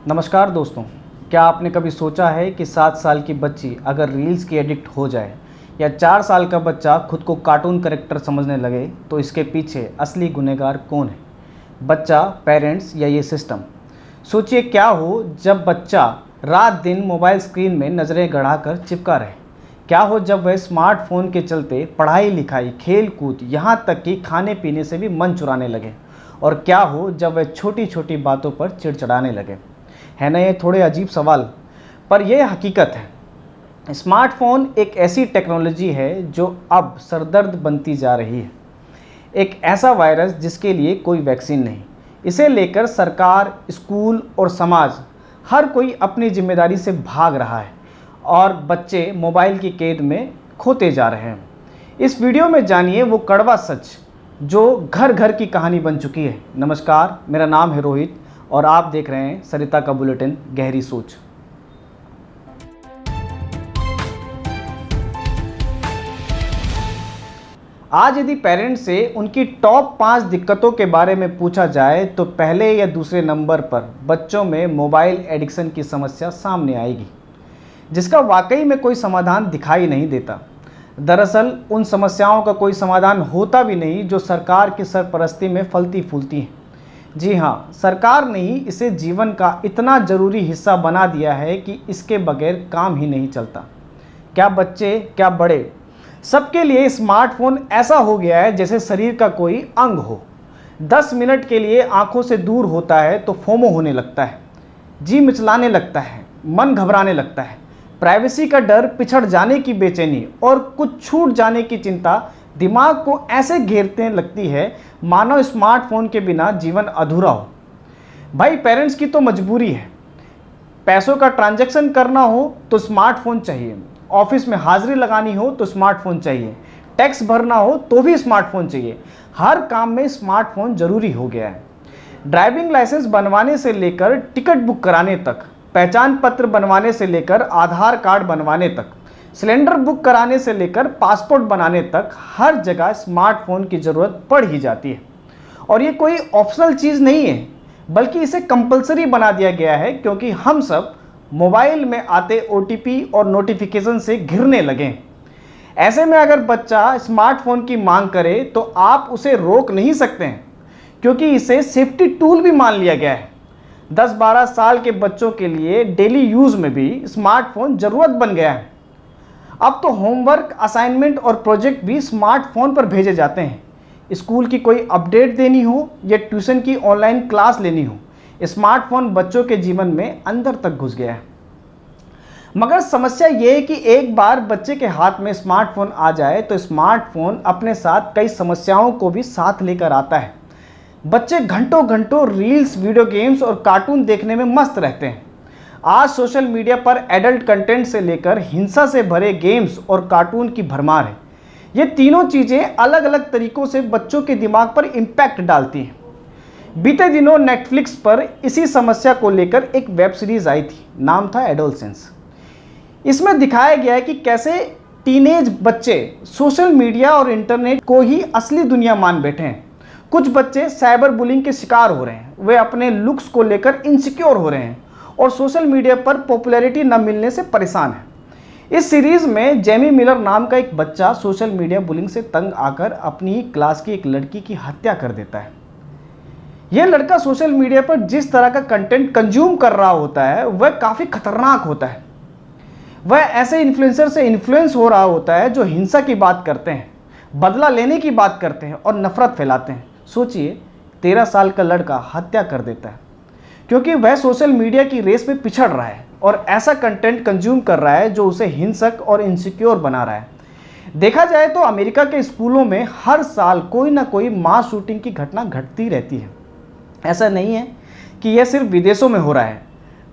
नमस्कार दोस्तों, क्या आपने कभी सोचा है कि 7 साल की बच्ची अगर रील्स की एडिक्ट हो जाए या 4 साल का बच्चा खुद को कार्टून कैरेक्टर समझने लगे तो इसके पीछे असली गुनहगार कौन है? बच्चा, पेरेंट्स या ये सिस्टम? सोचिए क्या हो जब बच्चा रात दिन मोबाइल स्क्रीन में नज़रें गड़ाकर चिपका रहे। क्या हो जब वह स्मार्टफोन के चलते पढ़ाई लिखाई, खेल कूद, यहाँ तक कि खाने पीने से भी मन चुराने लगे। और क्या हो जब वह छोटी छोटी बातों पर चिड़चिड़ाने लगे। है ना, ये थोड़े अजीब सवाल, पर यह हकीकत है। स्मार्टफोन एक ऐसी टेक्नोलॉजी है जो अब सरदर्द बनती जा रही है। एक ऐसा वायरस जिसके लिए कोई वैक्सीन नहीं। इसे लेकर सरकार, स्कूल और समाज हर कोई अपनी जिम्मेदारी से भाग रहा है और बच्चे मोबाइल की कैद में खोते जा रहे हैं। इस वीडियो में जानिए वो कड़वा सच जो घर घर की कहानी बन चुकी है। नमस्कार, मेरा नाम है रोहित और आप देख रहे हैं सरिता का बुलेटिन गहरी सोच। आज यदि पेरेंट्स से उनकी टॉप 5 दिक्कतों के बारे में पूछा जाए तो पहले या दूसरे नंबर पर बच्चों में मोबाइल एडिक्शन की समस्या सामने आएगी, जिसका वाकई में कोई समाधान दिखाई नहीं देता। दरअसल उन समस्याओं का कोई समाधान होता भी नहीं जो सरकार की सरपरस्ती में फलती फूलती हैं। जी हाँ, सरकार ने ही इसे जीवन का इतना ज़रूरी हिस्सा बना दिया है कि इसके बगैर काम ही नहीं चलता। क्या बच्चे, क्या बड़े, सबके लिए स्मार्टफोन ऐसा हो गया है जैसे शरीर का कोई अंग हो। 10 मिनट के लिए आंखों से दूर होता है तो फोमो होने लगता है, जी मिचलाने लगता है, मन घबराने लगता है। प्राइवेसी का डर, पिछड़ जाने की बेचैनी और कुछ छूट जाने की चिंता दिमाग को ऐसे घेरते लगती है मानो स्मार्टफोन के बिना जीवन अधूरा हो। भाई, पेरेंट्स की तो मजबूरी है। पैसों का ट्रांजैक्शन करना हो तो स्मार्टफोन चाहिए, ऑफिस में हाजिरी लगानी हो तो स्मार्टफोन चाहिए, टैक्स भरना हो तो भी स्मार्टफोन चाहिए। हर काम में स्मार्टफोन जरूरी हो गया है। ड्राइविंग लाइसेंस बनवाने से लेकर टिकट बुक कराने तक, पहचान पत्र बनवाने से लेकर आधार कार्ड बनवाने तक, सिलेंडर बुक कराने से लेकर पासपोर्ट बनाने तक हर जगह स्मार्टफोन की ज़रूरत पड़ ही जाती है। और ये कोई ऑप्शनल चीज़ नहीं है, बल्कि इसे कंपलसरी बना दिया गया है, क्योंकि हम सब मोबाइल में आते OTP और नोटिफिकेशन से घिरने लगे। ऐसे में अगर बच्चा स्मार्टफोन की मांग करे तो आप उसे रोक नहीं सकते हैं, क्योंकि इसे सेफ्टी टूल भी मान लिया गया है। 10-12 साल के बच्चों के लिए डेली यूज़ में भी स्मार्टफोन ज़रूरत बन गया है। अब तो होमवर्क, असाइनमेंट और प्रोजेक्ट भी स्मार्टफोन पर भेजे जाते हैं। स्कूल की कोई अपडेट देनी हो या ट्यूशन की ऑनलाइन क्लास लेनी हो, स्मार्टफोन बच्चों के जीवन में अंदर तक घुस गया है। मगर समस्या ये है कि एक बार बच्चे के हाथ में स्मार्टफोन आ जाए तो स्मार्टफोन अपने साथ कई समस्याओं को भी साथ लेकर आता है। बच्चे घंटों घंटों रील्स, वीडियो गेम्स और कार्टून देखने में मस्त रहते हैं। आज सोशल मीडिया पर एडल्ट कंटेंट से लेकर हिंसा से भरे गेम्स और कार्टून की भरमार है। ये तीनों चीज़ें अलग अलग तरीक़ों से बच्चों के दिमाग पर इम्पैक्ट डालती हैं। बीते दिनों नेटफ्लिक्स पर इसी समस्या को लेकर एक वेब सीरीज़ आई थी, नाम था एडोलसेंस। इसमें दिखाया गया है कि कैसे टीनेज बच्चे सोशल मीडिया और इंटरनेट को ही असली दुनिया मान बैठे हैं। कुछ बच्चे साइबर बुलिंग के शिकार हो रहे हैं, वे अपने लुक्स को लेकर इनसिक्योर हो रहे हैं और सोशल मीडिया पर पॉपुलैरिटी न मिलने से परेशान है। इस सीरीज़ में जेमी मिलर नाम का एक बच्चा सोशल मीडिया बुलिंग से तंग आकर अपनी क्लास की एक लड़की की हत्या कर देता है। यह लड़का सोशल मीडिया पर जिस तरह का कंटेंट कंज्यूम कर रहा होता है वह काफ़ी खतरनाक होता है। वह ऐसे इन्फ्लुएंसर से इन्फ्लुएंस हो रहा होता है जो हिंसा की बात करते हैं, बदला लेने की बात करते हैं और नफरत फैलाते हैं। सोचिए, 13 साल का लड़का हत्या कर देता है क्योंकि वह सोशल मीडिया की रेस में पिछड़ रहा है और ऐसा कंटेंट कंज्यूम कर रहा है जो उसे हिंसक और इनसिक्योर बना रहा है। देखा जाए तो अमेरिका के स्कूलों में हर साल कोई ना कोई मास शूटिंग की घटना घटती रहती है। ऐसा नहीं है कि यह सिर्फ विदेशों में हो रहा है।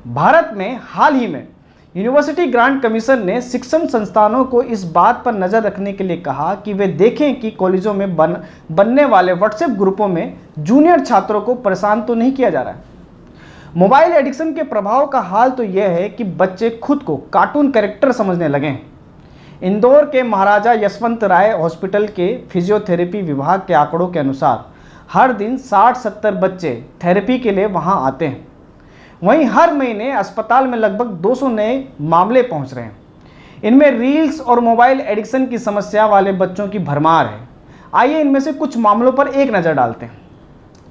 भारत में हाल ही में यूनिवर्सिटी ग्रांट कमीशन ने शिक्षण संस्थानों को इस बात पर नज़र रखने के लिए कहा कि वे देखें कि कॉलेजों में बनने वाले व्हाट्सएप ग्रुपों में जूनियर छात्रों को परेशान तो नहीं किया जा रहा है। मोबाइल एडिक्शन के प्रभाव का हाल तो यह है कि बच्चे खुद को कार्टून कैरेक्टर समझने लगे हैं। इंदौर के महाराजा यशवंत राय हॉस्पिटल के फिजियोथेरेपी विभाग के आंकड़ों के अनुसार हर दिन 60-70 बच्चे थेरेपी के लिए वहां आते हैं। वहीं हर महीने अस्पताल में लगभग 200 नए मामले पहुंच रहे हैं। इनमें रील्स और मोबाइल एडिक्शन की समस्या वाले बच्चों की भरमार है। आइए इनमें से कुछ मामलों पर एक नज़र डालते हैं।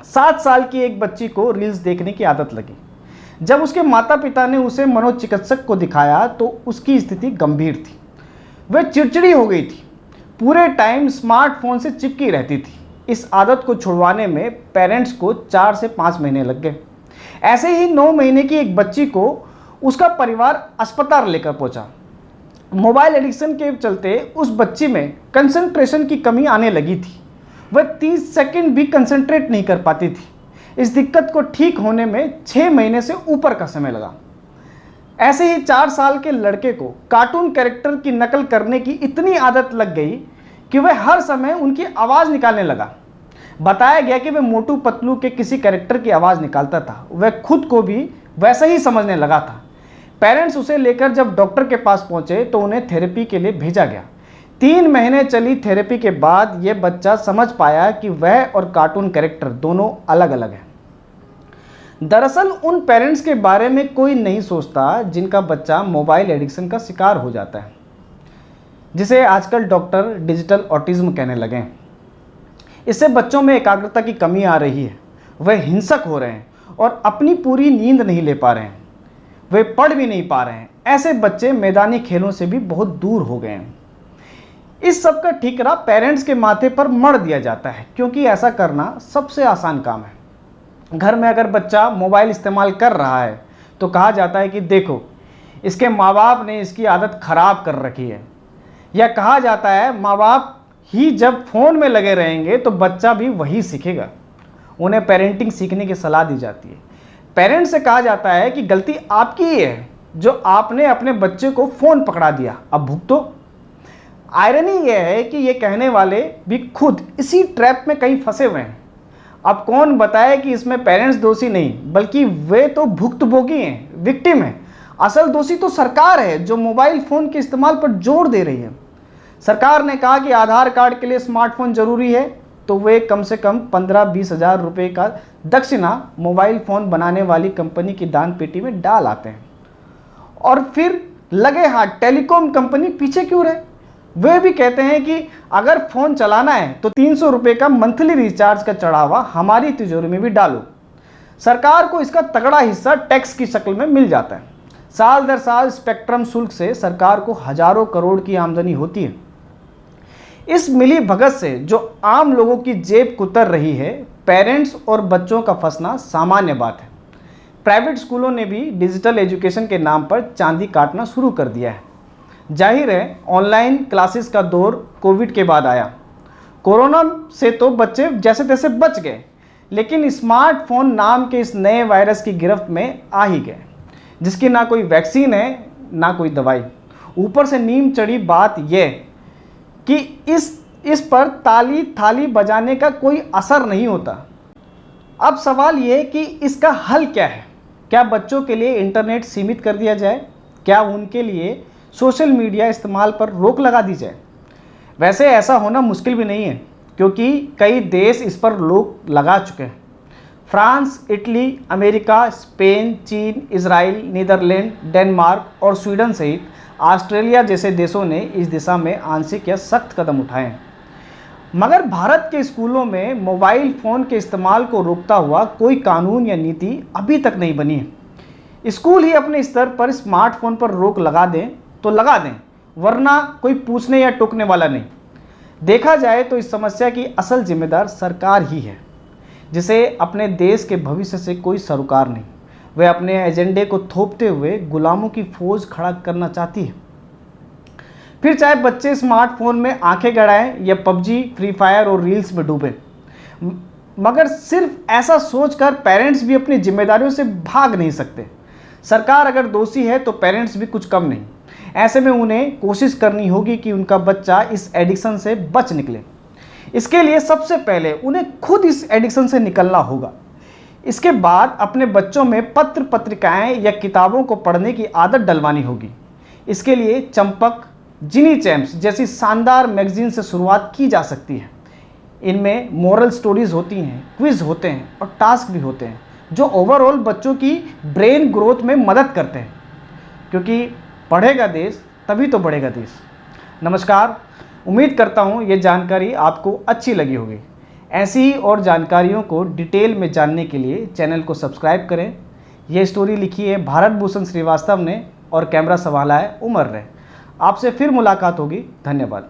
7 साल की एक बच्ची को रील्स देखने की आदत लगी। जब उसके माता पिता ने उसे मनोचिकित्सक को दिखाया तो उसकी स्थिति गंभीर थी। वह चिड़चिड़ी हो गई थी, पूरे टाइम स्मार्टफोन से चिपकी रहती थी। इस आदत को छुड़वाने में पेरेंट्स को 4 से 5 महीने लग गए। ऐसे ही 9 महीने की एक बच्ची को उसका परिवार अस्पताल लेकर पहुंचा। मोबाइल एडिक्शन के चलते उस बच्ची में कंसंट्रेशन की कमी आने लगी थी। वह 30 सेकंड भी कंसंट्रेट नहीं कर पाती थी। इस दिक्कत को ठीक होने में 6 महीने से ऊपर का समय लगा। ऐसे ही 4 साल के लड़के को कार्टून कैरेक्टर की नकल करने की इतनी आदत लग गई कि वह हर समय उनकी आवाज़ निकालने लगा। बताया गया कि वह मोटू पतलू के किसी कैरेक्टर की आवाज़ निकालता था। वह खुद को भी वैसा ही समझने लगा था। पेरेंट्स उसे लेकर जब डॉक्टर के पास पहुंचे तो उन्हें थेरेपी के लिए भेजा गया। 3 महीने चली थेरेपी के बाद यह बच्चा समझ पाया कि वह और कार्टून कैरेक्टर दोनों अलग अलग हैं। दरअसल उन पेरेंट्स के बारे में कोई नहीं सोचता जिनका बच्चा मोबाइल एडिक्शन का शिकार हो जाता है, जिसे आजकल डॉक्टर डिजिटल ऑटिज्म कहने लगे हैं। इससे बच्चों में एकाग्रता की कमी आ रही है, वह हिंसक हो रहे हैं और अपनी पूरी नींद नहीं ले पा रहे हैं, वे पढ़ भी नहीं पा रहे हैं। ऐसे बच्चे मैदानी खेलों से भी बहुत दूर हो गए हैं। इस सब का ठिकरा पेरेंट्स के माथे पर मढ़ दिया जाता है, क्योंकि ऐसा करना सबसे आसान काम है। घर में अगर बच्चा मोबाइल इस्तेमाल कर रहा है तो कहा जाता है कि देखो, इसके माँ बाप ने इसकी आदत खराब कर रखी है, या कहा जाता है माँ बाप ही जब फ़ोन में लगे रहेंगे तो बच्चा भी वही सीखेगा। उन्हें पेरेंटिंग सीखने की सलाह दी जाती है। पेरेंट्स से कहा जाता है कि गलती आपकी ही है जो आपने अपने बच्चे को फ़ोन पकड़ा दिया, अब भुगतो। आयरनी यह है कि ये कहने वाले भी खुद इसी ट्रैप में कहीं फंसे हुए हैं। अब कौन बताए कि इसमें पेरेंट्स दोषी नहीं, बल्कि वे तो भुक्तभोगी हैं, विक्टिम हैं। असल दोषी तो सरकार है जो मोबाइल फ़ोन के इस्तेमाल पर जोर दे रही है। सरकार ने कहा कि आधार कार्ड के लिए स्मार्टफोन जरूरी है तो वे कम से कम 15-20 हज़ार रुपये का दक्षिणा मोबाइल फ़ोन बनाने वाली कंपनी की दान पेटी में डाल आते हैं, और फिर लगे हाथ टेलीकॉम कंपनी पीछे क्यों रहे। वे भी कहते हैं कि अगर फ़ोन चलाना है तो 300 रुपये का मंथली रिचार्ज का चढ़ावा हमारी तिजोरी में भी डालो। सरकार को इसका तगड़ा हिस्सा टैक्स की शक्ल में मिल जाता है। साल दर साल स्पेक्ट्रम शुल्क से सरकार को हजारों करोड़ की आमदनी होती है। इस मिली भगत से जो आम लोगों की जेब कुतर रही है, पेरेंट्स और बच्चों का फंसना सामान्य बात है। प्राइवेट स्कूलों ने भी डिजिटल एजुकेशन के नाम पर चांदी काटना शुरू कर दिया है। जाहिर है ऑनलाइन क्लासेस का दौर कोविड के बाद आया। कोरोना से तो बच्चे जैसे तैसे बच गए, लेकिन स्मार्टफोन नाम के इस नए वायरस की गिरफ्त में आ ही गए, जिसकी ना कोई वैक्सीन है ना कोई दवाई। ऊपर से नीम चढ़ी बात यह कि इस पर ताली थाली बजाने का कोई असर नहीं होता। अब सवाल यह है कि इसका हल क्या है। क्या बच्चों के लिए इंटरनेट सीमित कर दिया जाए? क्या उनके लिए सोशल मीडिया इस्तेमाल पर रोक लगा दी जाए? वैसे ऐसा होना मुश्किल भी नहीं है, क्योंकि कई देश इस पर रोक लगा चुके हैं। फ्रांस, इटली, अमेरिका, स्पेन, चीन, इजराइल, नीदरलैंड, डेनमार्क और स्वीडन सहित ऑस्ट्रेलिया जैसे देशों ने इस दिशा में आंशिक या सख्त कदम उठाए हैं। मगर भारत के स्कूलों में मोबाइल फ़ोन के इस्तेमाल को रोकता हुआ कोई कानून या नीति अभी तक नहीं बनी है। स्कूल ही अपने स्तर पर स्मार्टफोन पर रोक लगा दें तो लगा दें, वरना कोई पूछने या टोकने वाला नहीं। देखा जाए तो इस समस्या की असल जिम्मेदार सरकार ही है, जिसे अपने देश के भविष्य से कोई सरोकार नहीं। वह अपने एजेंडे को थोपते हुए गुलामों की फौज खड़ा करना चाहती है। फिर चाहे बच्चे स्मार्टफोन में आंखें गड़ाएं या पबजी, फ्री फायर और रील्स में डूबें। मगर सिर्फ ऐसा सोचकर पेरेंट्स भी अपनी जिम्मेदारियों से भाग नहीं सकते। सरकार अगर दोषी है तो पेरेंट्स भी कुछ कम नहीं। ऐसे में उन्हें कोशिश करनी होगी कि उनका बच्चा इस एडिक्शन से बच निकले। इसके लिए सबसे पहले उन्हें खुद इस एडिक्शन से निकलना होगा। इसके बाद अपने बच्चों में पत्र पत्रिकाएं या किताबों को पढ़ने की आदत डलवानी होगी। इसके लिए चंपक, जिनी चैम्प्स जैसी शानदार मैगजीन से शुरुआत की जा सकती है। इनमें मोरल स्टोरीज होती हैं, क्विज होते हैं और टास्क भी होते हैं। जो ओवरऑल बच्चों की ब्रेन ग्रोथ में मदद करते हैं, क्योंकि पढ़ेगा देश तभी तो बढ़ेगा देश। नमस्कार, उम्मीद करता हूँ ये जानकारी आपको अच्छी लगी होगी। ऐसी ही और जानकारियों को डिटेल में जानने के लिए चैनल को सब्सक्राइब करें। ये स्टोरी लिखी है भारत भूषण श्रीवास्तव ने और कैमरा संभाला है उमर ने। आपसे फिर मुलाकात होगी। धन्यवाद।